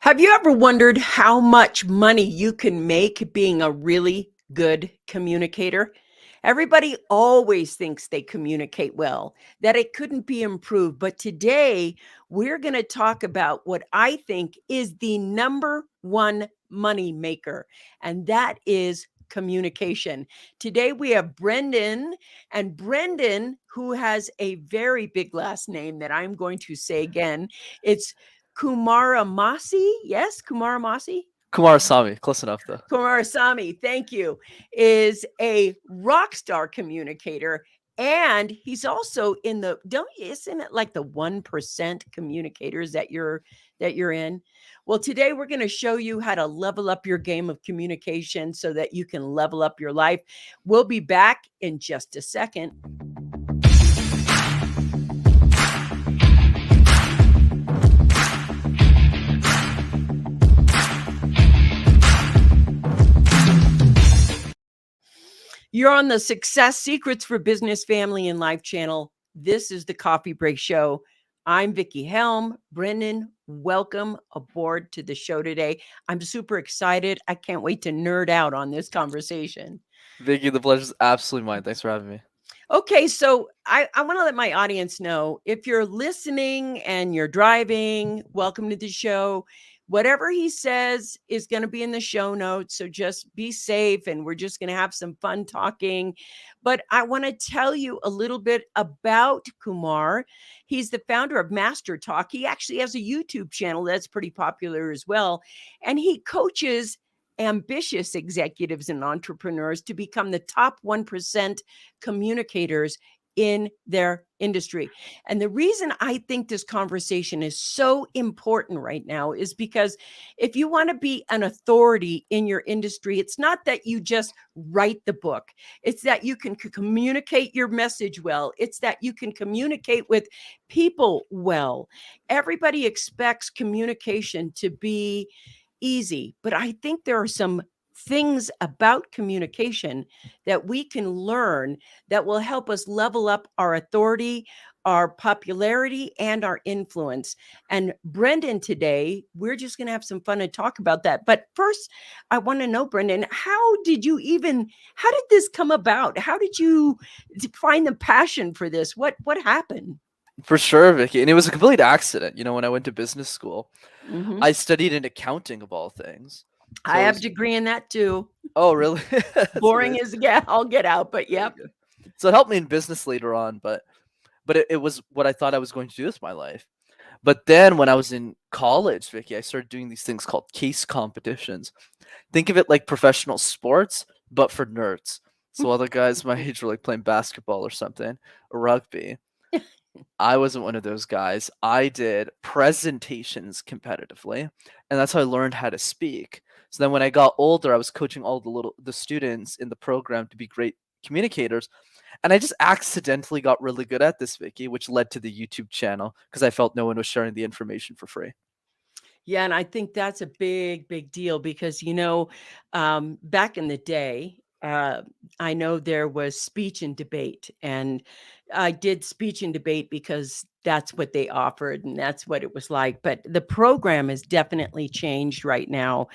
Have you ever wondered how much money you can make being a really good communicator? Everybody always thinks they communicate well, that it couldn't be improved. But today, we're going to talk about what I think is the number one money maker, and that is communication. Today, we have Brenden, and Brenden, who has a very big last name that I'm going to say again. It's Kumarasamy, yes, Kumarasamy? Kumarasamy, close enough though. Kumarasamy, thank you, is a rock star communicator. And he's also in the isn't it like the 1% communicators that you're in? Well, today we're going to show you how to level up your game of communication so that you can level up your life. We'll be back in just a second. You're on the Success Secrets for Business, Family, and Life channel. This is the Coffee Break Show. I'm Vickie Helm. Brenden, welcome aboard to the show today. I'm super excited. I can't wait to nerd out on this conversation. Vickie, the pleasure's absolutely mine. Thanks for having me. Okay, so I want to let my audience know, if you're listening and you're driving, welcome to the show. Whatever he says is going to be in the show notes. So just be safe, and we're just going to have some fun talking. But I want to tell you a little bit about Kumar. He's the founder of MasterTalk. He actually has a YouTube channel that's pretty popular as well. And he coaches ambitious executives and entrepreneurs to become the top 1% communicators in their industry. And the reason I think this conversation is so important right now is because if you want to be an authority in your industry, it's not that you just write the book. It's that you can communicate your message well. It's that you can communicate with people well. Everybody expects communication to be easy, but I think there are some things about communication that we can learn that will help us level up our authority, our popularity, and our influence. And Brenden, today, we're just going to have some fun and talk about that. But first, I want to know, Brenden, how did this come about? How did you find the passion for this? What happened? For sure, Vickie. And it was a complete accident. When I went to business school, Mm-hmm. I studied in accounting of all things. I have a degree in that too. Oh, really? Boring as I'll get out, but yep. So it helped me in business later on, but it was what I thought I was going to do with my life. But then when I was in college, Vickie, I started doing these things called case competitions. Think of it like professional sports, but for nerds. So all the guys my age were like playing basketball or something, or rugby. I wasn't one of those guys. I did presentations competitively, and that's how I learned how to speak. So then when I got older, I was coaching all the students in the program to be great communicators. And I just accidentally got really good at this, Vickie, which led to the YouTube channel because I felt no one was sharing the information for free. Yeah, and I think that's a big, big deal because, back in the day, I know there was speech and debate, and I did speech and debate because that's what they offered and that's what it was like. But the program has definitely changed right now,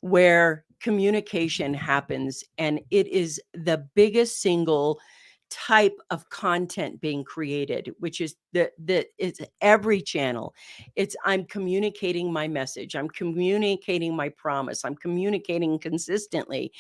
where communication happens, and it is the biggest single type of content being created, which is it's every channel. It's I'm communicating my message, I'm communicating my promise, I'm communicating consistently.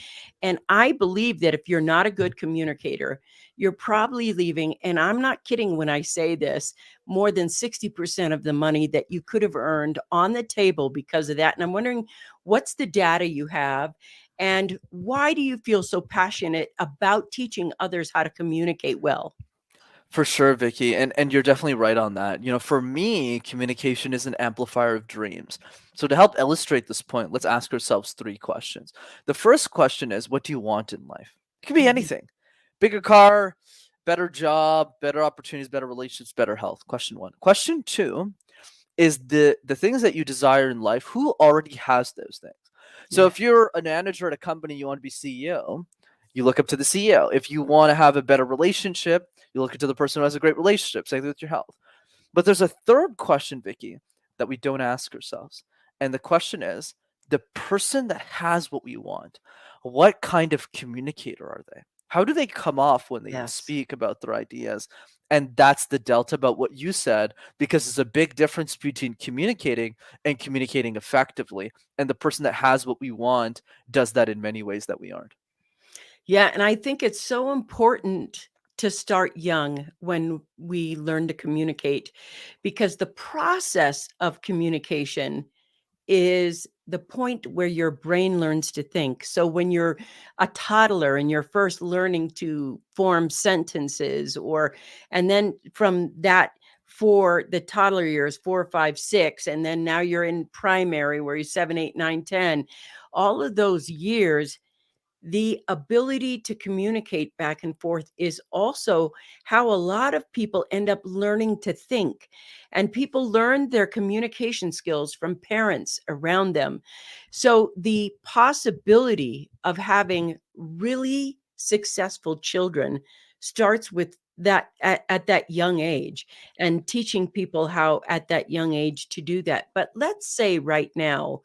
And I believe that if you're not a good communicator, you're probably leaving, and I'm not kidding when I say this, more than 60% of the money that you could have earned on the table because of that. And I'm wondering, what's the data you have? And why do you feel so passionate about teaching others how to communicate well? For sure, Vickie, and you're definitely right on that. For me, communication is an amplifier of dreams. So to help illustrate this point, let's ask ourselves 3 questions. The first question is, what do you want in life? It could be anything. Bigger car, better job, better opportunities, better relationships, better health. Question 1. Question 2 is the things that you desire in life, who already has those things? So if you're a manager at a company, you want to be CEO, you look up to the CEO. If you want to have a better relationship, you look into the person who has a great relationship, same with your health. But there's a third question, Vickie, that we don't ask ourselves. And the question is, the person that has what we want, what kind of communicator are they? How do they come off when they Yes. speak about their ideas? And that's the delta about what you said, because it's a big difference between communicating and communicating effectively. And the person that has what we want does that in many ways that we aren't. Yeah, and I think it's so important to start young when we learn to communicate, because the process of communication is the point where your brain learns to think. So when you're a toddler and you're first learning to form sentences, and then from that, for the toddler years, 4, 5, 6, and then now you're in primary where you're 7, 8, 9, 10, all of those years, the ability to communicate back and forth is also how a lot of people end up learning to think. And people learn their communication skills from parents around them. So the possibility of having really successful children starts with that at that young age, and teaching people how at that young age to do that. But let's say right now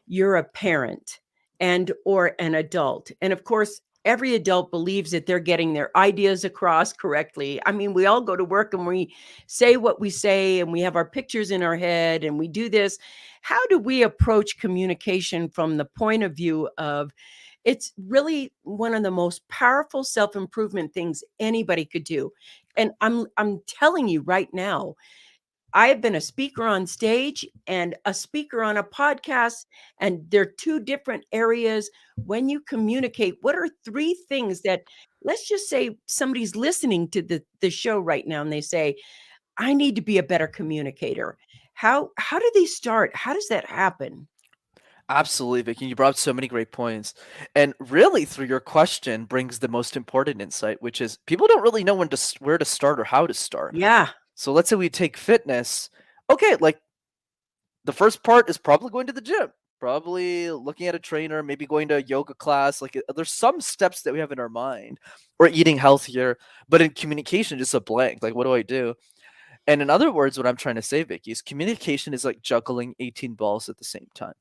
you're a parent and or an adult. And of course, every adult believes that they're getting their ideas across correctly. I mean, we all go to work and we say what we say and we have our pictures in our head and we do this. How do we approach communication from the point of view of it's really one of the most powerful self-improvement things anybody could do? And I'm telling you right now, I have been a speaker on stage and a speaker on a podcast, and they're two different areas. When you communicate, what are three things that, let's just say somebody's listening to the show right now and they say, I need to be a better communicator. How do they start? How does that happen? Absolutely, Vicky. You brought up so many great points. And really, through your question, brings the most important insight, which is people don't really know where to start or how to start. Yeah. So let's say we take fitness. Okay, like the first part is probably going to the gym, probably looking at a trainer, maybe going to a yoga class. Like there's some steps that we have in our mind, or eating healthier. But in communication, just a blank. Like, what do I do? And in other words, what I'm trying to say, Vicky, is communication is like juggling 18 balls at the same time.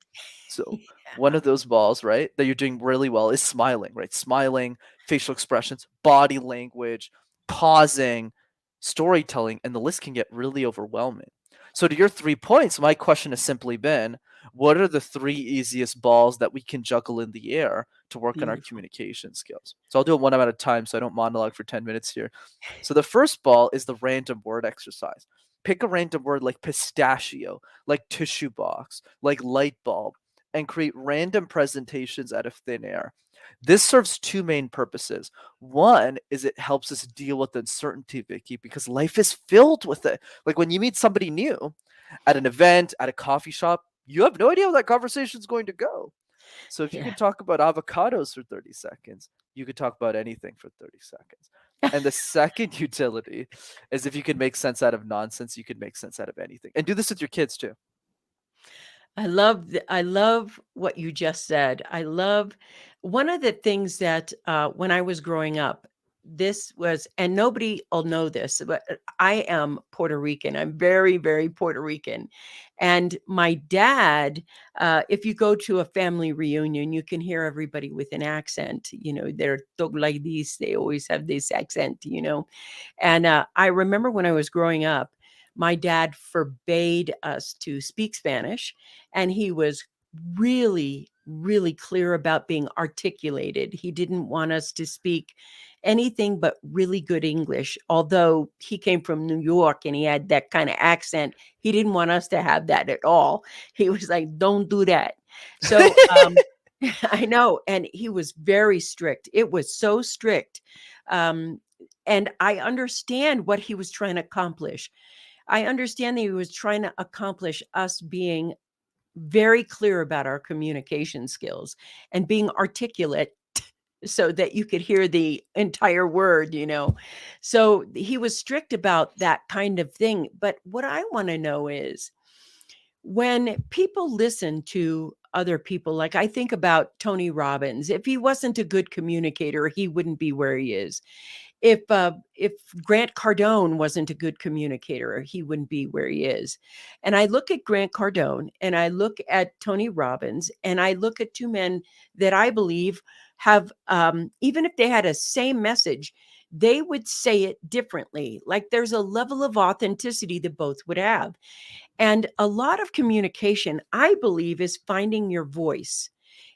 So one Yeah. of those balls, right, that you're doing really well is smiling, right? Smiling, facial expressions, body language, pausing, storytelling, and the list can get really overwhelming. So to your 3 points, my question has simply been, what are the three easiest balls that we can juggle in the air to work on our Beautiful. communication skills? So I'll do it one at a time so I don't monologue for 10 minutes here. So the first ball is the random word exercise. Pick a random word like pistachio, like tissue box, like light bulb, and create random presentations out of thin air. This serves two main purposes. One is it helps us deal with uncertainty, Vicky, because life is filled with it. Like when you meet somebody new at an event, at a coffee shop, you have no idea how that conversation is going to go. So if you Yeah. can talk about avocados for 30 seconds, you could talk about anything for 30 seconds. And the second utility is if you can make sense out of nonsense, you can make sense out of anything. And do this with your kids too. I love what you just said. I love one of the things that when I was growing up, this was, and nobody will know this, but I am Puerto Rican. I'm very, very Puerto Rican. And my dad, if you go to a family reunion, you can hear everybody with an accent. You know, they're talk like this. They always have this accent, you know. And I remember when I was growing up, my dad forbade us to speak Spanish, and he was really, really clear about being articulated. He didn't want us to speak anything but really good English. Although he came from New York and he had that kind of accent, he didn't want us to have that at all. He was like, don't do that. So, I know. And he was very strict. It was so strict. Um, and I understand what he was trying to accomplish. I understand that he was trying to accomplish us being very clear about our communication skills and being articulate so that you could hear the entire word, you know. So he was strict about that kind of thing. But what I want to know is when people listen to other people, like I think about Tony Robbins, if he wasn't a good communicator, he wouldn't be where he is. if Grant Cardone wasn't a good communicator, he wouldn't be where he is. And I look at Grant Cardone and I look at Tony Robbins and I look at two men that I believe have, even if they had a same message, they would say it differently. Like there's a level of authenticity that both would have. And a lot of communication, I believe, is finding your voice.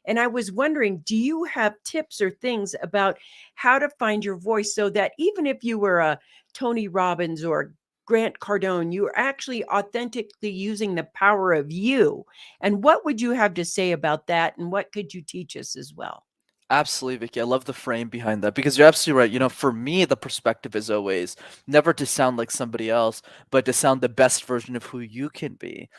And I was wondering, do you have tips or things about how to find your voice so that even if you were a Tony Robbins or Grant Cardone, you are actually authentically using the power of you? And what would you have to say about that? And what could you teach us as well? Absolutely, Vicky. I love the frame behind that because you're absolutely right. For me, the perspective is always never to sound like somebody else, but to sound the best version of who you can be.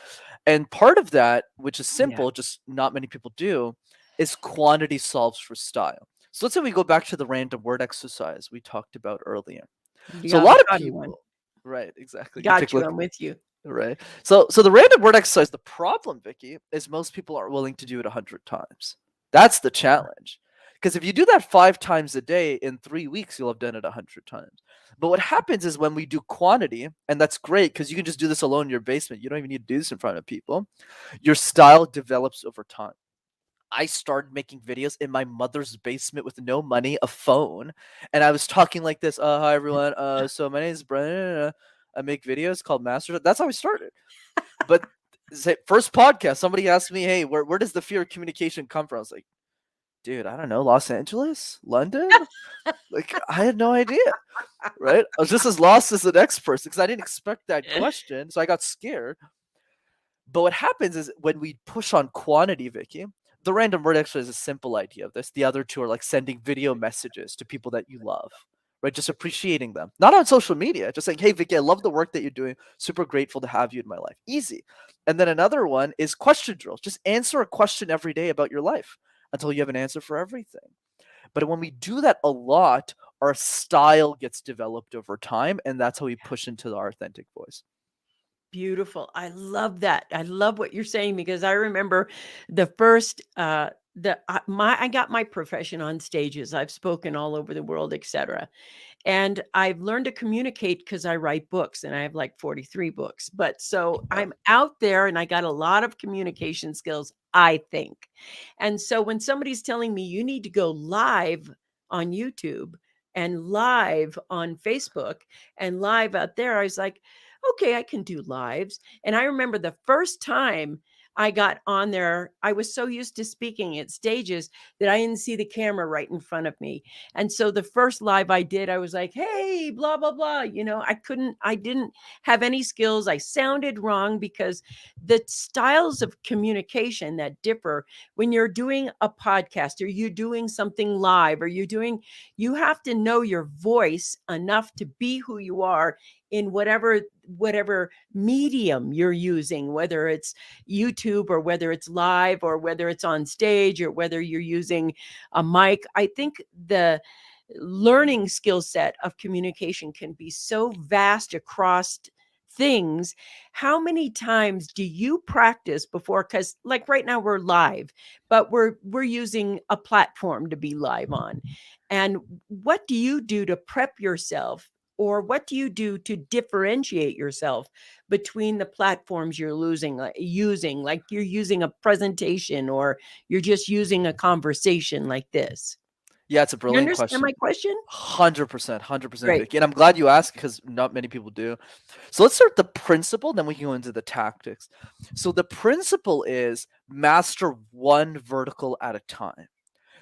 And part of that, which is Yeah. simple, just not many people do, is quantity solves for style. So let's say we go back to the random word exercise we talked about earlier. The So a lot of avocado one. people, right, exactly. You pick Got you. like I'm with you. right. So the random word exercise, the problem, Vicky, is most people aren't willing to do it 100 times. That's the challenge. Because if you do that 5 times a day in 3 weeks, you'll have done it 100 times. But what happens is when we do quantity, and that's great because you can just do this alone in your basement. You don't even need to do this in front of people. Your style develops over time. I started making videos in my mother's basement with no money, a phone, and I was talking like this. Hi everyone. So my name is Brenden. I make videos called MasterTalk. That's how I started. But first podcast, somebody asked me, "Hey, where does the fear of communication come from?" I was like, "Dude, I don't know. Los Angeles, London." Like I had no idea. Right? I was just as lost as the next person because I didn't expect that question, so I got scared. But what happens is when we push on quantity, Vicky, the random word exercise is a simple idea of this. The other two are like sending video messages to people that you love, right? Just appreciating them. Not on social media, just saying, hey, Vicky, I love the work that you're doing. Super grateful to have you in my life. Easy. And then another one is question drills. Just answer a question every day about your life until you have an answer for everything. But when we do that a lot, our style gets developed over time, and that's how we push into our authentic voice. Beautiful. I love that. I love what you're saying because I remember the first I got my profession on stages. I've spoken all over the world, etc. And I've learned to communicate because I write books and I have like 43 books. But so Yeah. I'm out there and I got a lot of communication skills, I think. And so when somebody's telling me you need to go live on YouTube and live on Facebook and live out there, I was like, okay, I can do lives. And I remember the first time I got on there, I was so used to speaking at stages that I didn't see the camera right in front of me. And so the first live I did, I was like, hey, blah, blah, blah. I didn't have any skills. I sounded wrong because the styles of communication that differ when you're doing a podcast or you're doing something live or you have to know your voice enough to be who you are in whatever medium you're using, whether it's YouTube or whether it's live or whether it's on stage or whether you're using a mic. I think the learning skill set of communication can be so vast across things. How many times do you practice before? Because like right now we're live, but we're using a platform to be live on. And what do you do to prep yourself, or what do you do to differentiate yourself between the platforms you're using, like you're using a presentation or you're just using a conversation like this? Yeah, it's a You brilliant understand question. my question? 100%, 100%, Great. Vicky. And I'm glad you asked because not many people do. So let's start the principle, then we can go into the tactics. So the principle is master one vertical at a time.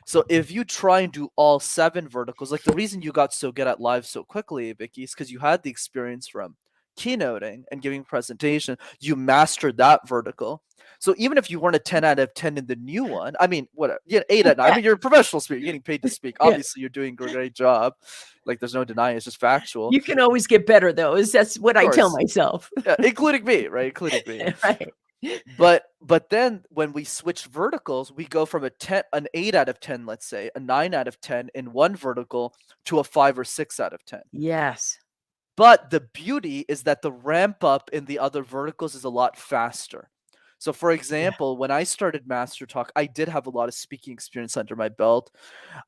So if you try and do all 7 verticals, like the reason you got so good at live so quickly, Vicky, is because you had the experience from keynoting and giving presentation. You mastered that vertical. So even if you weren't a 10 out of 10 in the new one, I mean, whatever, yeah, 8 out of 9. I mean, you're a professional speaker, you're getting paid to speak. Yeah. Obviously, you're doing a great job. Like, there's no denying, it's just factual. You can always get better, though. That's what Of I tell course, myself. yeah, including me, right? Including me. Right. But then when we switch verticals, we go from an 8 out of 10, let's say, a 9 out of 10 in one vertical to a 5 or 6 out of 10. Yes. But the beauty is that the ramp up in the other verticals is a lot faster. So for Yeah. example, when I started MasterTalk, I did have a lot of speaking experience under my belt.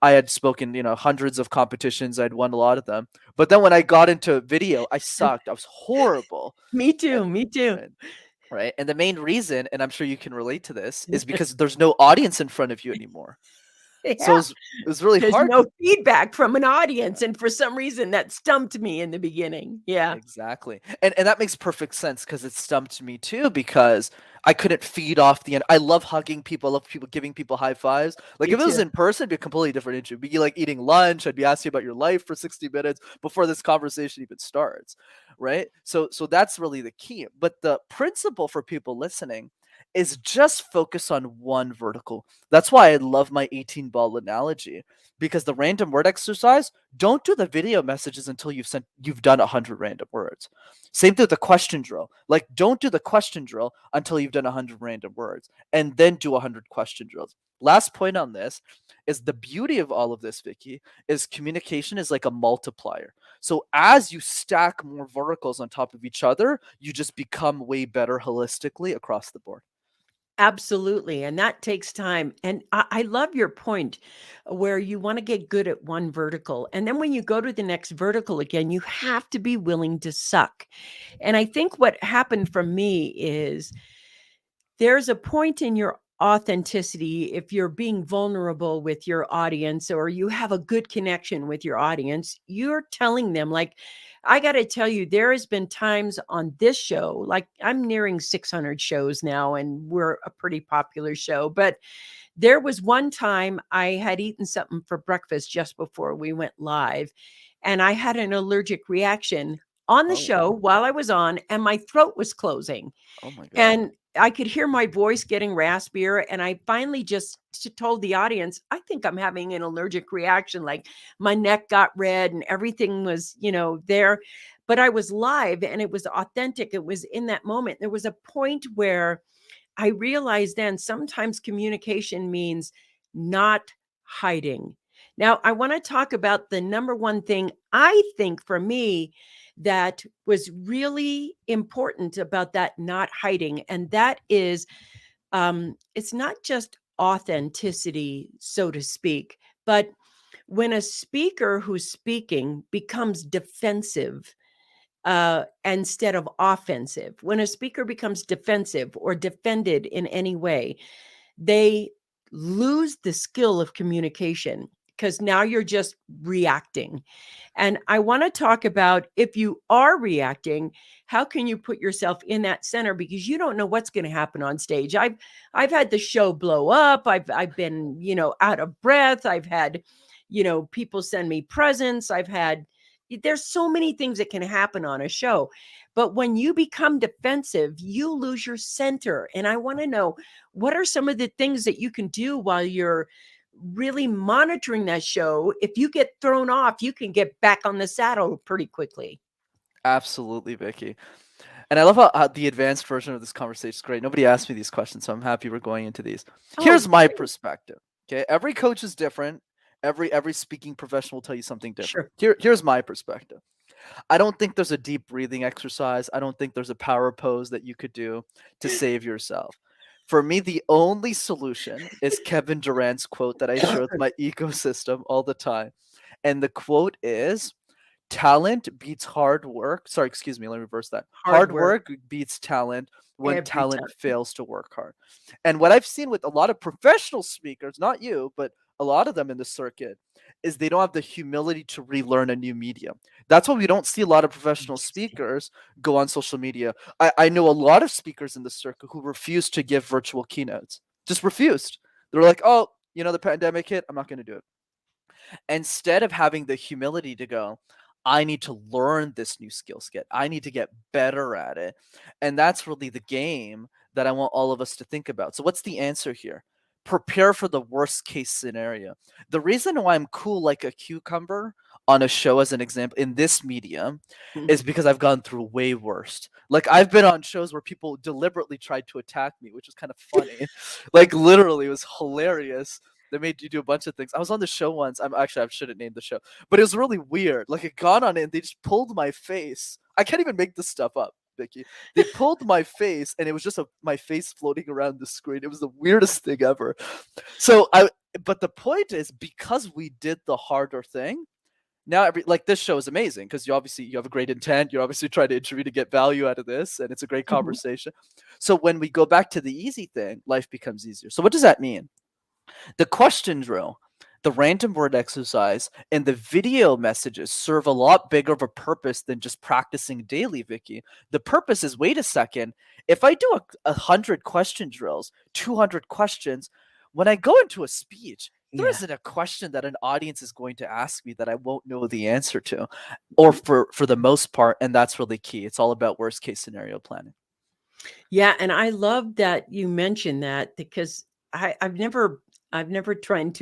I had spoken, hundreds of competitions. I'd won a lot of them. But then when I got into video, I sucked. I was horrible. Me And, too. Me too. right, right. And the main reason, and I'm sure you can relate to this, is because there's no audience in front of you anymore. So Yeah. it was really There's hard no to. feedback from an audience, and for some reason, that stumped me in the beginning. Yeah. Exactly. And that makes perfect sense because it stumped me too because I couldn't feed off the end. I love hugging people, I love people giving people high fives. Like Me if it was too. in person, it'd be a completely different issue. It'd be like eating lunch. I'd be asking about your life for 60 minutes before this conversation even starts. Right. So that's really the key. But the principle for people listening is just focus on one vertical. That's why I love my 18 ball analogy. Because the random word exercise, don't do the video messages until you've done 100 random words. Same thing with the question drill. Like don't do the question drill until you've done 100 random words and then do 100 question drills. Last point on this is the beauty of all of this, Vickie, is communication is like a multiplier. So as you stack more verticals on top of each other, you just become way better holistically across the board. Absolutely. And that takes time. And I love your point where you want to get good at one vertical. And then when you go to the next vertical again, you have to be willing to suck. And I think what happened for me is there's a point in your authenticity if you're being vulnerable with your audience or you have a good connection with your audience, you're telling them, like, I got to tell you, there has been times on this show, like I'm nearing 600 shows now and we're a pretty popular show, but there was one time I had eaten something for breakfast just before we went live and I had an allergic reaction on the Oh, show while I was on and my throat was closing. oh my God. And I could hear my voice getting raspier, and I finally just told the audience, "I think I'm having an allergic reaction." Like my neck got red and everything was, there. But I was live and it was authentic. It was in that moment. There was a point where I realized then sometimes communication means not hiding. Now, I want to talk about the number one thing I think for me that was really important about that not hiding. And that is it's not just authenticity, so to speak, but when a speaker who's speaking becomes defensive instead of offensive, when a speaker becomes defensive or defended in any way, they lose the skill of communication because now you're just reacting. And I want to talk about if you are reacting, how can you put yourself in that center because you don't know what's going to happen on stage. I've had the show blow up. I've been, out of breath. I've had, people send me presents. There's so many things that can happen on a show. But when you become defensive, you lose your center. And I want to know, what are some of the things that you can do while you're really monitoring that show? If you get thrown off, you can get back on the saddle pretty quickly. Absolutely, Vickie. And I love how the advanced version of this conversation is great. Nobody asked me these questions, so I'm happy we're going into these. Oh, Here's my great. perspective. Okay, every coach is different. Every speaking professional will tell you something different. Sure. Here's my perspective. I don't think there's a deep breathing exercise. I don't think there's a power pose that you could do to save yourself. For me, the only solution is Kevin Durant's quote that I share with my ecosystem all the time. And the quote is talent beats hard work. Sorry, excuse me. Let me reverse that. Hard Hard work work beats talent when every talent time. fails to work hard. And what I've seen with a lot of professional speakers, not you, but a lot of them in the circuit, is they don't have the humility to relearn a new medium. That's why we don't see a lot of professional Interesting. speakers go on social media. I know a lot of speakers in the circuit who refuse to give virtual keynotes. Just refused. They're like, oh, the pandemic hit. I'm not going to do it. Instead of having the humility to go, I need to learn this new skill set. I need to get better at it. And that's really the game that I want all of us to think about. So, what's the answer here? Prepare for the worst case scenario. The reason why I'm cool like a cucumber on a show, as an example, in this medium, is because I've gone through way worse. Like, I've been on shows where people deliberately tried to attack me, which was kind of funny. Like, literally, it was hilarious. They made you do a bunch of things. I was on the show once. I shouldn't name the show, but it was really weird. Like, it got on it and they just pulled my face. I can't even make this stuff up. Vickie. They pulled my face, and it was just my face floating around the screen. It was the weirdest thing ever. But the point is, because we did the harder thing, now this show is amazing because you have a great intent. You're obviously trying to interview to get value out of this, and it's a great Mhm. conversation. So when we go back to the easy thing, life becomes easier. So what does that mean? The question drill, the random word exercise, and the video messages serve a lot bigger of a purpose than just practicing daily, Vickie. The purpose is, wait a second, if I do 100 question drills, 200 questions, when I go into a speech, there Yeah. isn't a question that an audience is going to ask me that I won't know the answer to, or for the most part, and that's really key. It's all about worst case scenario planning. Yeah, and I love that you mentioned that because I've never tried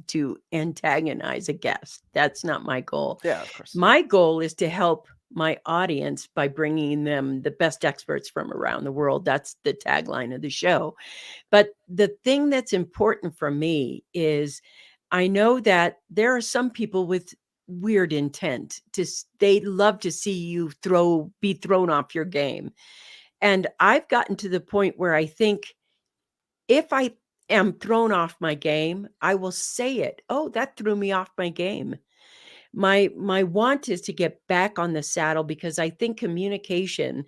to antagonize a guest. That's not my goal. Yeah, of course. My goal is to help my audience by bringing them the best experts from around the world. That's the tagline of the show. But the thing that's important for me is I know that there are some people with weird intent they love to see you be thrown off your game. And I've gotten to the point where I think if I am thrown off my game, I will say it. Oh, that threw me off my game. My want is to get back on the saddle because I think communication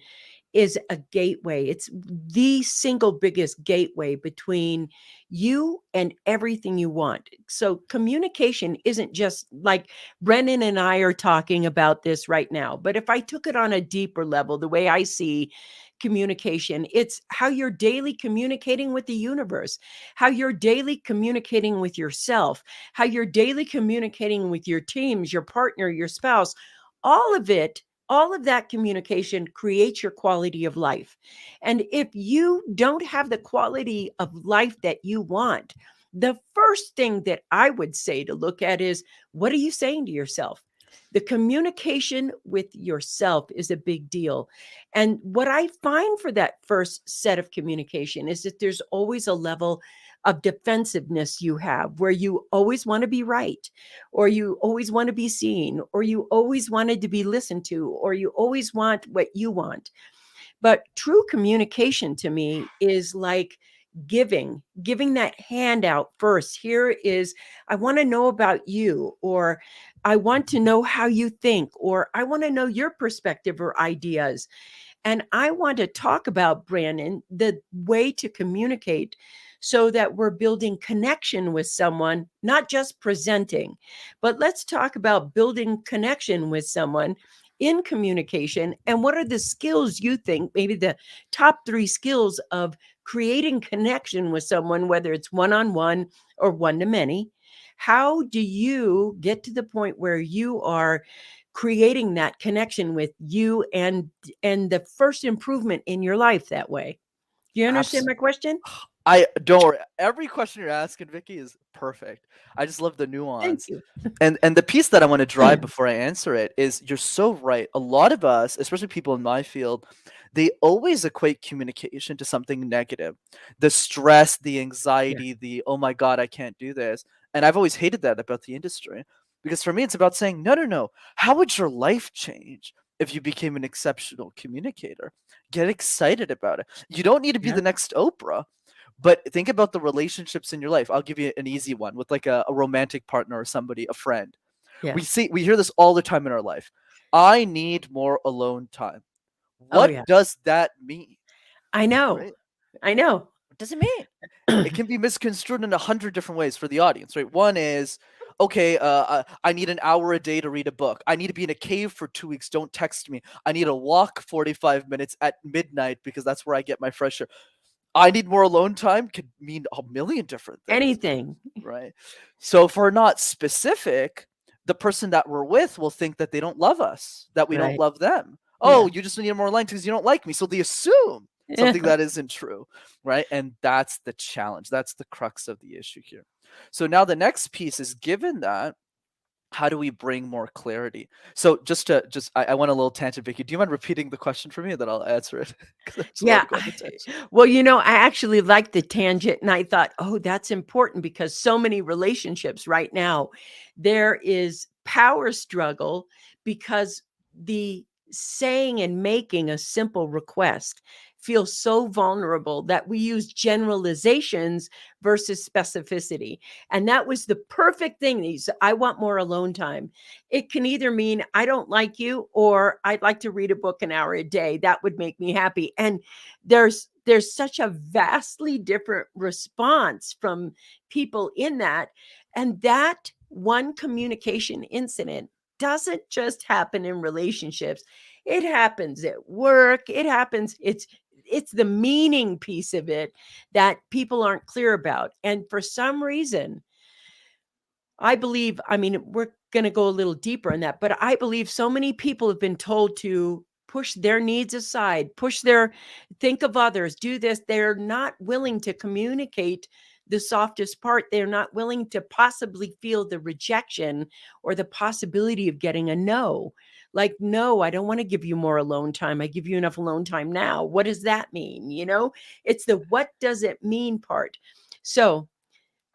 is a gateway. It's the single biggest gateway between you and everything you want. So communication isn't just like Brenden and I are talking about this right now, but if I took it on a deeper level, the way I see communication, it's how you're daily communicating with the universe, how you're daily communicating with yourself, how you're daily communicating with your teams, your partner, your spouse. All of it, all of that communication creates your quality of life. And if you don't have the quality of life that you want, the first thing that I would say to look at is, what are you saying to yourself? The communication with yourself is a big deal. And what I find for that first set of communication is that there's always a level of defensiveness you have where you always want to be right, or you always want to be seen, or you always wanted to be listened to, or you always want what you want. But true communication to me is like giving that handout first. Here is, I want to know about you, or I want to know how you think, or I want to know your perspective or ideas. And I want to talk about, Branden, the way to communicate so that we're building connection with someone, not just presenting, but let's talk about building connection with someone in communication. And what are the skills you think, maybe the top 3 skills of creating connection with someone, whether it's one-on-one or one-to-many? How do you get to the point where you are creating that connection with you and the first improvement in your life that way? Do you understand my question? I don't worry. Every question you're asking, Vickie, is perfect. I just love the Thank nuance. you. And the piece that I want to drive before I answer it is, you're so right. A lot of us, especially people in my field, they always equate communication to something negative. The stress, the Yeah. anxiety, the oh my God, I can't do this. And I've always hated that about the industry. Because for me, it's about saying, no, no, no. How would your life change if you became an exceptional communicator? Get excited about it. You don't need to be Yeah. the next Oprah. But think about the relationships in your life. I'll give you an easy one with like a romantic partner or somebody, a friend. Yeah. We hear this all the time in our life. I need more alone time. Oh, What yeah. does that mean? I know. Right? I know. What does it mean? It can be misconstrued in 100 different ways for the audience, right? One is, okay, I need an hour a day to read a book. I need to be in a cave for 2 weeks. Don't text me. I need to walk 45 minutes at midnight because that's where I get my fresh air. I need more alone time could mean a million different things, Anything. right? So if we're not specific, the person that we're with will think that they don't love us, that we don't Right. love them. Yeah. Oh, you just need more alone because you don't like me. So they assume Yeah. something that isn't true, right? And that's the challenge. That's the crux of the issue here. So now the next piece is, given that, how do we bring more clarity? So I want a little tangent, Vickie. Do you mind repeating the question for me, and then I'll answer it? Because I just want Yeah. to go on the tangent. Well, I actually like the tangent, and I thought, oh, that's important because so many relationships right now, there is power struggle because the saying and making a simple request feel so vulnerable that we use generalizations versus specificity. And that was the perfect thing. I want more alone time. It can either mean I don't like you or I'd like to read a book an hour a day. That would make me happy. And there's such a vastly different response from people in that. And that one communication incident doesn't just happen in relationships. It happens at work. It happens, it's the meaning piece of it that people aren't clear about. And for some reason, I believe, I mean, we're going to go a little deeper in that, but I believe so many people have been told to push their needs aside, think of others, do this. They're not willing to communicate the softest part. They're not willing to possibly feel the rejection or the possibility of getting a no. Like, no, I don't want to give you more alone time. I give you enough alone time now. What does that mean? It's the what does it mean part. So,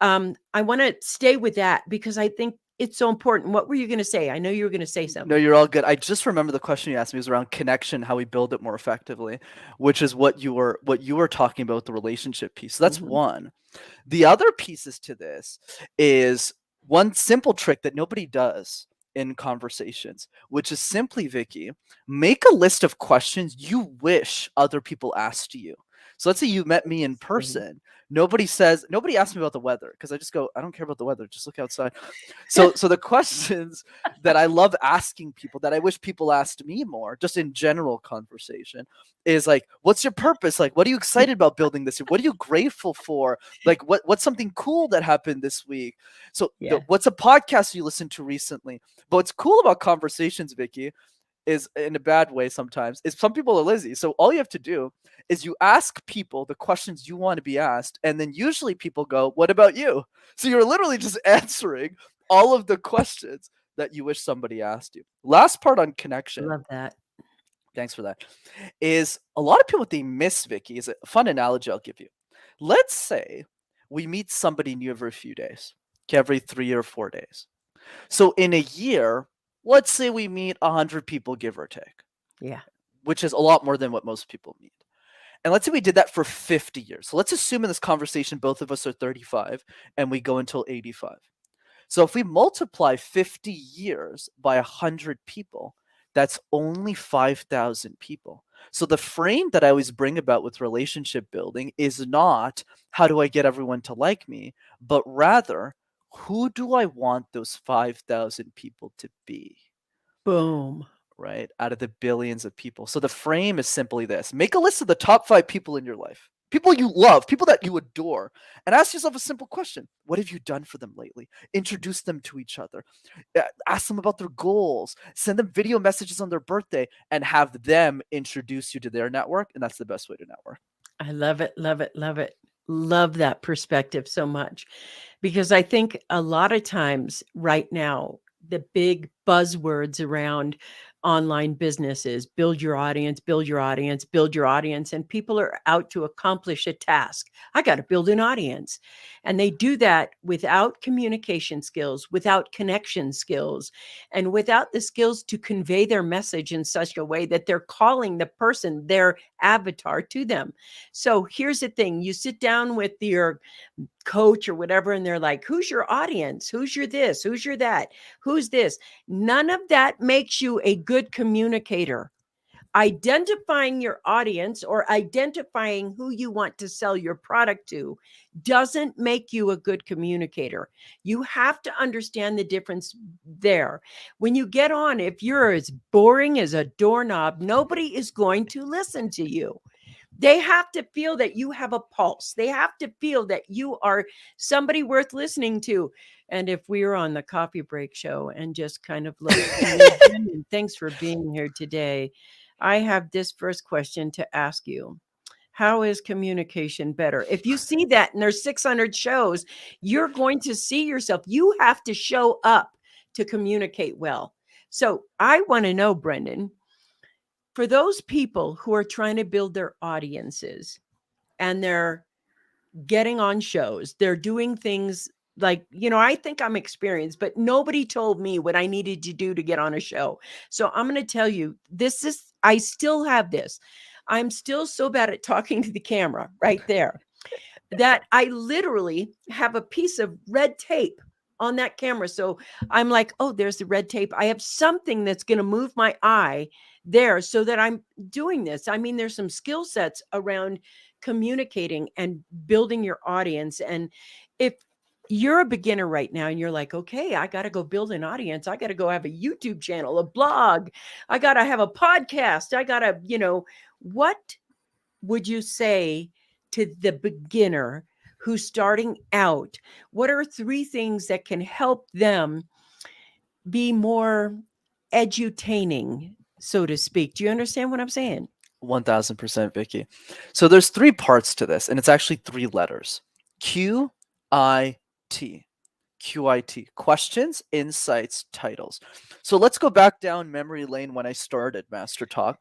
I want to stay with that because I think it's so important. What were you going to say? I know you were going to say No, something. you're all good. I just remember the question you asked me was around connection, how we build it more effectively, which is what you were talking about, the relationship piece. So that's Mhm. one. The other pieces to this is one simple trick that nobody does in conversations, which is simply, Vickie, make a list of questions you wish other people asked you. So let's say you met me in Same. person. Nobody asks me about the weather because I just go, I don't care about the weather. Just look outside. So the questions that I love asking people that I wish people asked me more, just in general conversation, is like, what's your purpose? Like, what are you excited about building this year? What are you grateful for? Like, what's something cool that happened this week? So Yeah. what's a podcast you listened to recently? But what's cool about conversations, Vickie, is in a bad way sometimes, is some people are lazy. So all you have to do is you ask people the questions you want to be asked, and then usually people go, what about you? So you're literally just answering all of the questions that you wish somebody asked you. Last part on connection, Love that. thanks for that, is a lot of people, what they miss, Vickie, is a fun analogy I'll give you. Let's say we meet somebody new every few days, okay, every 3 or 4 days. So in a year, let's say we meet 100 people, give or take, Yeah. which is a lot more than what most people meet. And let's say we did that for 50 years. So let's assume in this conversation, both of us are 35 and we go until 85. So if we multiply 50 years by 100 people, that's only 5,000 people. So the frame that I always bring about with relationship building is not how do I get everyone to like me, but rather who do I want those 5,000 people to be? Boom. Right? Out of the billions of people. So the frame is simply this: make a list of the top 5 people in your life, people you love, people that you adore, and ask yourself a simple question: what have you done for them lately? Introduce them to each other, ask them about their goals, send them video messages on their birthday, and have them introduce you to their network. And that's the best way to network. I love it. Love it. Love it. Love that perspective so much because I think a lot of times right now, the big buzzwords around online businesses, build your audience, build your audience, build your audience. And people are out to accomplish a task. I got to build an audience. And they do that without communication skills, without connection skills, and without the skills to convey their message in such a way that they're calling the person, their avatar, to them. So here's the thing: you sit down with your coach or whatever, and they're like, who's your audience? Who's your this? Who's your that? Who's this? None of that makes you a good communicator. Identifying your audience or identifying who you want to sell your product to doesn't make you a good communicator. You have to understand the difference there. When you get on, if you're as boring as a doorknob, nobody is going to listen to you. They have to feel that you have a pulse. They have to feel that you are somebody worth listening to. And if we were on the coffee break show and just kind of like, and thanks for being here today, I have this first question to ask you. How is communication better? If you see that and there's 600 shows, you're going to see yourself. You have to show up to communicate well. So I want to know, Brenden, for those people who are trying to build their audiences and they're getting on shows, they're doing things like, I think I'm experienced, but nobody told me what I needed to do to get on a show. So I'm going to tell you, I still have this. I'm still so bad at talking to the camera right there that I literally have a piece of red tape on that camera. So I'm like, oh, there's the red tape. I have something that's going to move my eye there so that I'm doing this. I mean, there's some skill sets around communicating and building your audience. And if you're a beginner right now and you're like, okay, I got to go build an audience. I got to go have a YouTube channel, a blog. I got to have a podcast. I got to, what would you say to the beginner who's starting out? What are 3 things that can help them be more edutaining, so to speak? Do you understand what I'm saying? 1000%, Vickie. So there's 3 parts to this, and it's actually 3 letters. QIT. QIT. Questions, insights, titles. So let's go back down memory lane when I started MasterTalk.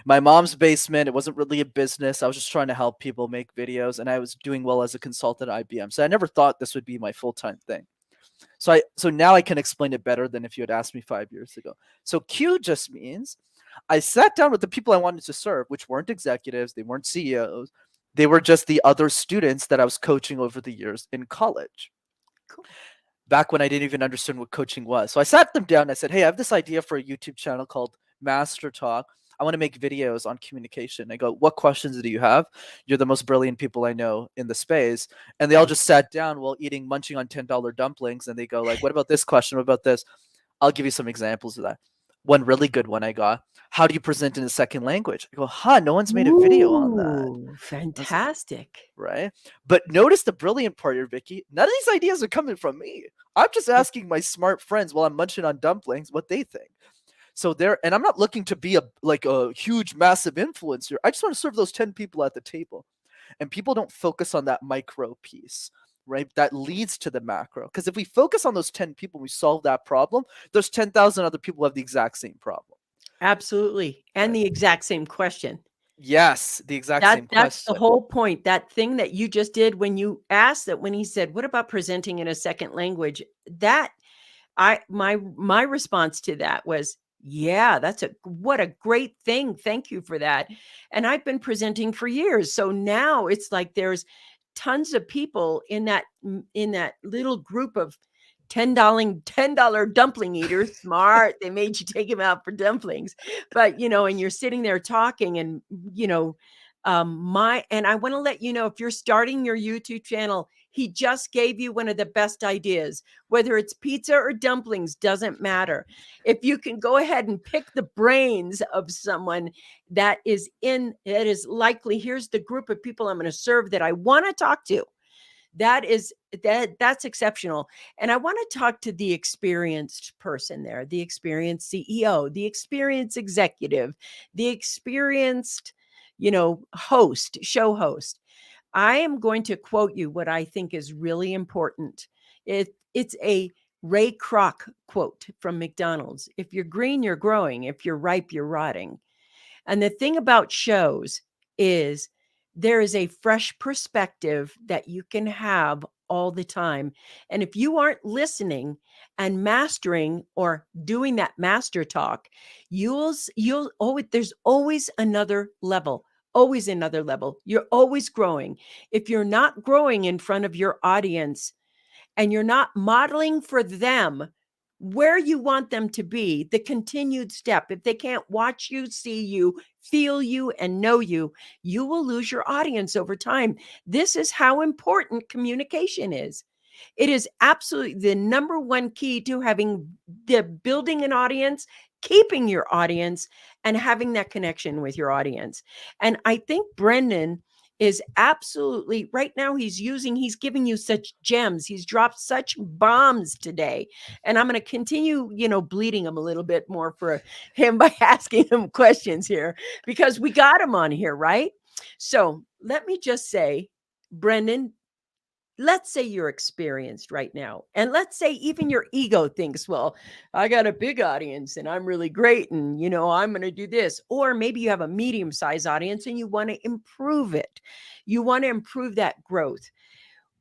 My mom's basement, it wasn't really a business. I was just trying to help people make videos, and I was doing well as a consultant at IBM. So I never thought this would be my full-time thing. So now I can explain it better than if you had asked me 5 years ago. So Q just means I sat down with the people I wanted to serve, which weren't executives, they weren't CEOs. They were just the other students that I was coaching over the years in college. Cool. Back when I didn't even understand what coaching was. So I sat them down and I said, hey, I have this idea for a YouTube channel called MasterTalk. I want to make videos on communication. I go, what questions do you have? You're the most brilliant people I know in the space. And they all just sat down while munching on $10 dumplings. And they go like, what about this question? What about this? I'll give you some examples of that. One really good one I got. How do you present in a second language? I go, no one's made a video on that. Ooh, fantastic. Right? But notice the brilliant part here, Vickie. None of these ideas are coming from me. I'm just asking my smart friends while I'm munching on dumplings what they think. So and I'm not looking to be a huge, massive influencer. I just want to serve those 10 people at the table. And people don't focus on that micro piece, right? That leads to the macro. Because if we focus on those 10 people, we solve that problem, there's 10,000 other people who have the exact same problem. Absolutely. And the exact same question. Yes, the exact same question. That's the whole point. That thing that you just did when you asked that, when he said, what about presenting in a second language? That my response to that was, yeah, what a great thing. Thank you for that. And I've been presenting for years. So now it's like there's tons of people in that little group of $10 dumpling eaters. Smart. They made you take him out for dumplings. But, and you're sitting there talking and, and I want to let you know, if you're starting your YouTube channel, he just gave you one of the best ideas. Whether it's pizza or dumplings, doesn't matter. If you can go ahead and pick the brains of someone that is likely, here's the group of people I'm going to serve that I want to talk to. That's exceptional. And I want to talk to the experienced person there, the experienced CEO, the experienced executive, the experienced, show host. I am going to quote you what I think is really important. It's a Ray Kroc quote from McDonald's. If you're green, you're growing. If you're ripe, you're rotting. And the thing about shows is there is a fresh perspective that you can have all the time. And if you aren't listening and mastering or doing that master talk, you'll always, there's always another level. Always another level. You're always growing. If you're not growing in front of your audience and you're not modeling for them where you want them to be, the continued step, if they can't watch you, see you, feel you, and know you, you will lose your audience over time. This is how important communication is. It is absolutely the number one key to building an audience, keeping your audience, and having that connection with your audience. And I think Brenden is absolutely right now. He's giving you such gems. He's dropped such bombs today. And I'm going to continue, bleeding him a little bit more for him by asking him questions here, because we got him on here, right? So let me just say, Brenden, let's say you're experienced right now. And let's say even your ego thinks, well, I got a big audience and I'm really great. And, I'm going to do this. Or maybe you have a medium-sized audience and you want to improve it. You want to improve that growth.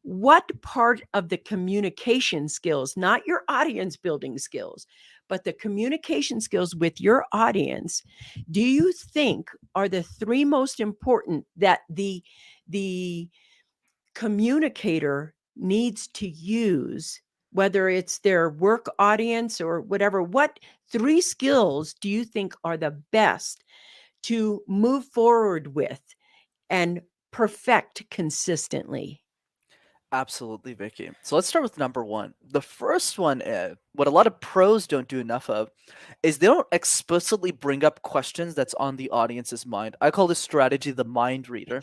what part of the communication skills, not your audience building skills, but the communication skills with your audience, do you think are the three most important that the communicator needs to use, whether it's their work audience or whatever? What three skills do you think are the best to move forward with and perfect consistently? Absolutely, Vicky. So let's start with number one. The first one is what a lot of pros don't do enough of is they don't explicitly bring up questions that's on the audience's mind. I call this strategy the mind reader.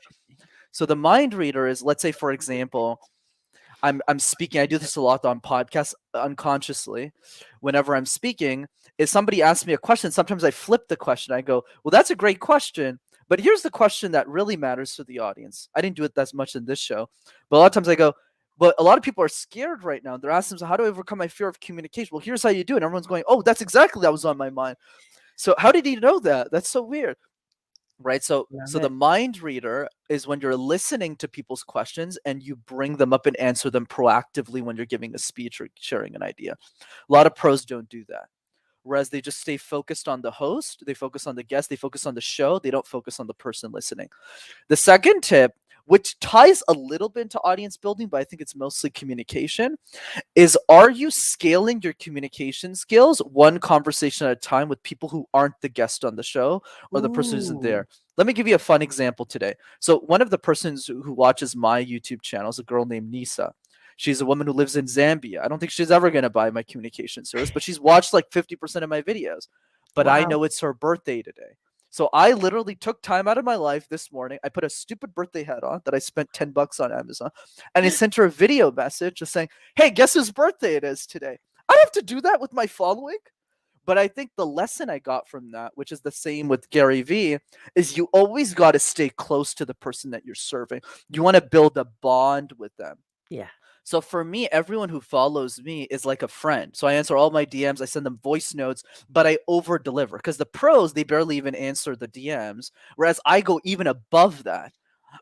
So the mind reader is, let's say, for example, I'm speaking. I do this a lot on podcasts unconsciously. Whenever I'm speaking, if somebody asks me a question, sometimes I flip the question. I go, "Well, that's a great question, but here's the question that really matters to the audience." I didn't do it that much in this show, but a lot of times I go, "But a lot of people are scared right now. They're asking, so how do I overcome my fear of communication?" Well, here's how you do it. And everyone's going, "Oh, that's exactly that was on my mind." So how did he know that? That's so weird. Right, so Love the it. mind reader is when you're listening to people's questions and you bring them up and answer them proactively when you're giving a speech or sharing an idea. A lot of pros don't do that. Whereas they just stay focused on the host, they focus on the guest, they focus on the show, they don't focus on the person listening. The second tip, which ties a little bit into audience building, but I think it's mostly communication, is are you scaling your communication skills one conversation at a time with people who aren't the guest on the show or the person who's not Ooh, there? Let me give you a fun example today. So one of the persons who watches my YouTube channel is a girl named Nisa. She's a woman who lives in Zambia. I don't think she's ever going to buy my communication service, but she's watched like 50% of my videos. But I wow. know it's her birthday today. So I literally took time out of my life this morning. I put a stupid birthday hat on that I spent $10 on Amazon, and I sent her a video message just saying, "Hey, guess whose birthday it is today?" I have to do that with my following. But I think the lesson I got from that, which is the same with Gary Vee, is you always got to stay close to the person that you're serving. You want to build a bond with them. Yeah. So for me, everyone who follows me is like a friend. So I answer all my DMs, I send them voice notes, but I over deliver because the pros, they barely even answer the DMs, whereas I go even above that.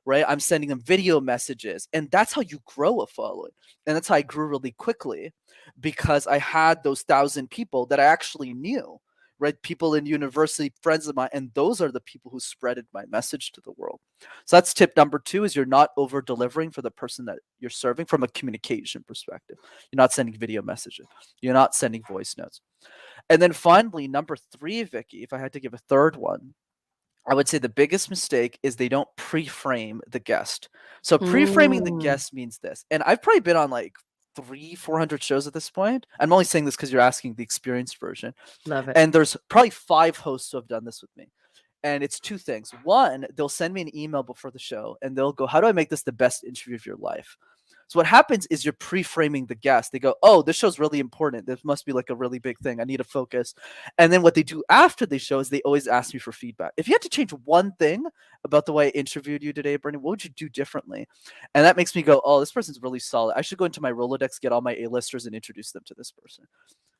Right? I'm sending them video messages, and that's how you grow a following. And that's how I grew really quickly because I had those 1,000 people that I actually knew, right? People in university, friends of mine, and those are the people who spreaded my message to the world. So that's tip number two is you're not over delivering for the person that you're serving from a communication perspective. You're not sending video messages. You're not sending voice notes. And then finally, number three, Vicky, if I had to give a third one, I would say the biggest mistake is they don't pre-frame the guest. So pre-framing the Mm, guest means this. And I've probably been on like 400 shows at this point. I'm only saying this because you're asking the experienced version. love it. And there's probably 5 hosts who have done this with me. And it's two things. One, they'll send me an email before the show and they'll go, "How do I make this the best interview of your life?" So what happens is you're pre-framing the guest. They go, "Oh, this show's really important. This must be like a really big thing. I need to focus." And then what they do after the show is they always ask me for feedback. If you had to change one thing about the way I interviewed you today, Brenden, what would you do differently? And that makes me go, "Oh, this person's really solid. I should go into my Rolodex, get all my A-listers, and introduce them to this person."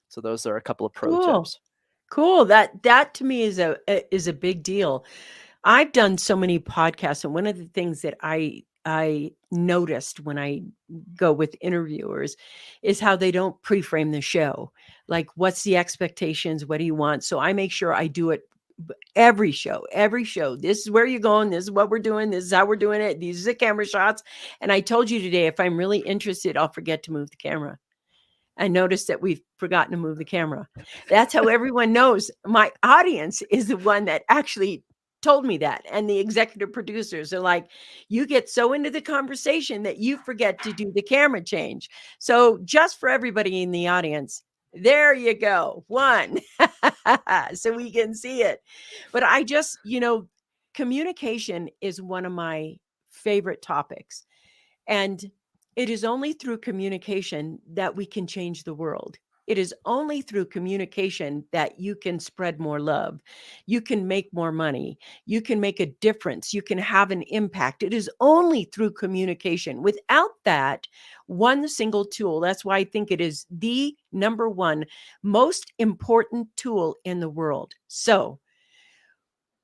So those are a couple of pro Cool. tips. Cool. That to me is a big deal. I've done so many podcasts, and one of the things that I noticed when I go with interviewers is how they don't pre-frame the show. Like, what's the expectations? What do you want? So I make sure I do it every show, every show. This is where you're going. This is what we're doing. This is how we're doing it. These are the camera shots. And I told you today, if I'm really interested, I'll forget to move the camera. I noticed that we've forgotten to move the camera. That's how everyone knows my audience is the one that actually told me that. And the executive producers are like, you get so into the conversation that you forget to do the camera change. So, just for everybody in the audience, there you go. One, so we can see it. But I just, communication is one of my favorite topics. And it is only through communication that we can change the world. It is only through communication that you can spread more love. You can make more money. You can make a difference. You can have an impact. It is only through communication. Without that one single tool, that's why I think it is the number one most important tool in the world. So,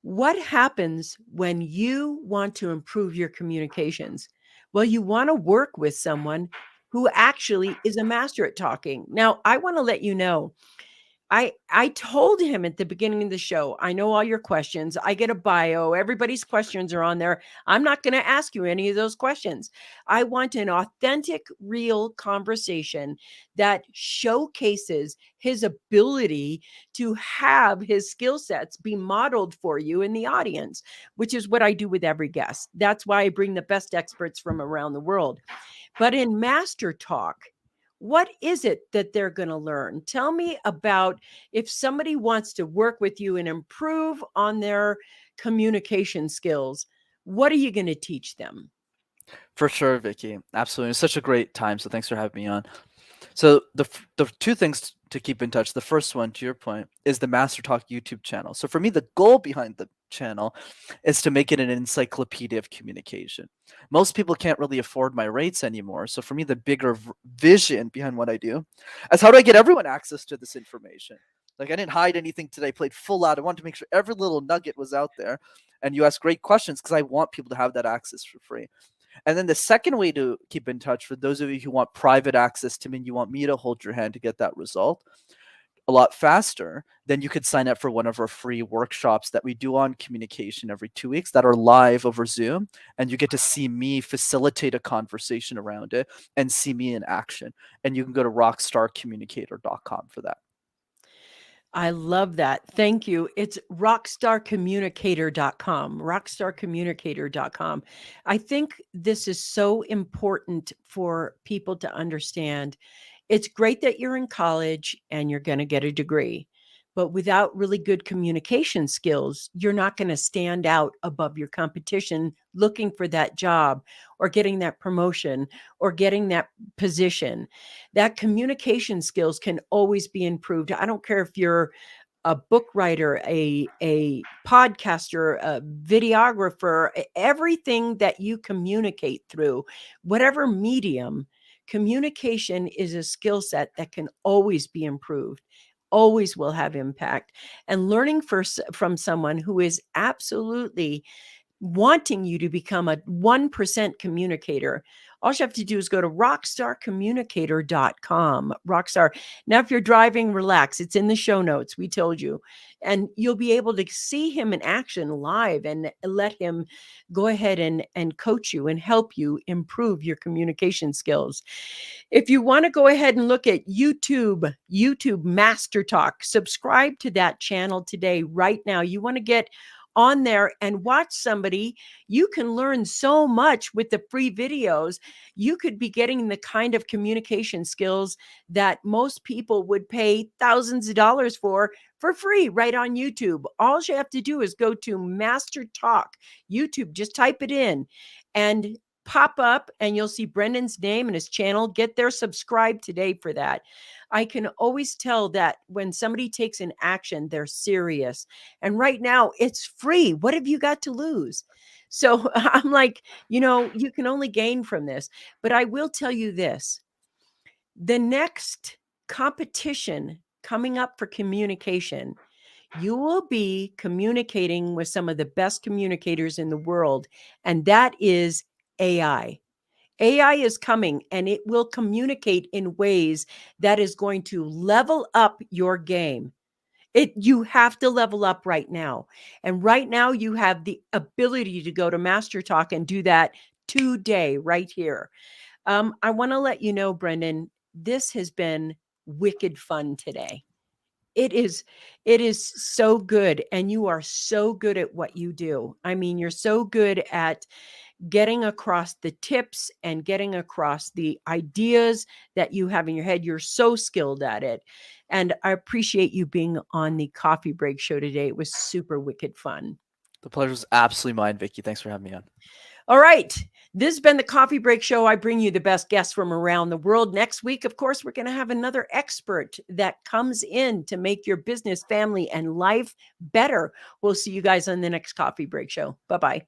what happens when you want to improve your communications? Well, you want to work with someone who actually is a master at talking. Now, I want to let you know, I told him at the beginning of the show, I know all your questions. I get a bio. Everybody's questions are on there. I'm not going to ask you any of those questions. I want an authentic, real conversation that showcases his ability to have his skill sets be modeled for you in the audience, which is what I do with every guest. That's why I bring the best experts from around the world. But in Master Talk, what is it that they're going to learn? Tell me about, if somebody wants to work with you and improve on their communication skills, what are you going to teach them? For sure, Vickie. Absolutely. It's such a great time. So thanks for having me on. So the two things to keep in touch. The first one, to your point, is the Master Talk YouTube channel. So for me, the goal behind the channel is to make it an encyclopedia of communication. Most people can't really afford my rates anymore. So for me, the bigger vision behind what I do is, how do I get everyone access to this information? Like, I didn't hide anything today. I played full out. I wanted to make sure every little nugget was out there. And you ask great questions because I want people to have that access for free. And then the second way to keep in touch, for those of you who want private access to me and you want me to hold your hand to get that result a lot faster, then you could sign up for one of our free workshops that we do on communication every 2 weeks that are live over Zoom. And you get to see me facilitate a conversation around it and see me in action. And you can go to rockstarcommunicator.com for that. I love that. Thank you. It's rockstarcommunicator.com, rockstarcommunicator.com. I think this is so important for people to understand. It's great that you're in college and you're going to get a degree, but without really good communication skills, you're not going to stand out above your competition looking for that job or getting that promotion or getting that position. That communication skills can always be improved. I don't care if you're a book writer, a podcaster, a videographer, everything that you communicate through, whatever medium, communication is a skill set that can always be improved, always will have impact. And learning from someone who is absolutely wanting you to become a 1% communicator, all you have to do is go to rockstarcommunicator.com. Rockstar. Now, if you're driving, relax. It's in the show notes. We told you. And you'll be able to see him in action live and let him go ahead and coach you and help you improve your communication skills. If you want to go ahead and look at YouTube Master Talk, subscribe to that channel today, right now. You want to get on there and watch somebody. You can learn so much with the free videos. You could be getting the kind of communication skills that most people would pay thousands of dollars for free right on YouTube. All you have to do is go to Master Talk YouTube, just type it in and pop up and you'll see Brenden's name and his channel. Get there, subscribe today for that. I can always tell that when somebody takes an action, they're serious. And right now it's free. What have you got to lose? So I'm like, you can only gain from this. But I will tell you this, the next competition coming up for communication, you will be communicating with some of the best communicators in the world. And that is AI. AI is coming and it will communicate in ways that is going to level up your game. You have to level up right now. And right now you have the ability to go to Master Talk and do that today, right here. I want to let you know, Brenden, this has been wicked fun today. It is so good. And you are so good at what you do. I mean, you're so good at getting across the tips and getting across the ideas that you have in your head. You're so skilled at it. And I appreciate you being on the Coffee Break Show today. It was super wicked fun. The pleasure was absolutely mine, Vickie. Thanks for having me on. All right. This has been the Coffee Break Show. I bring you the best guests from around the world. Next week, of course, we're going to have another expert that comes in to make your business, family, and life better. We'll see you guys on the next Coffee Break Show. Bye-bye.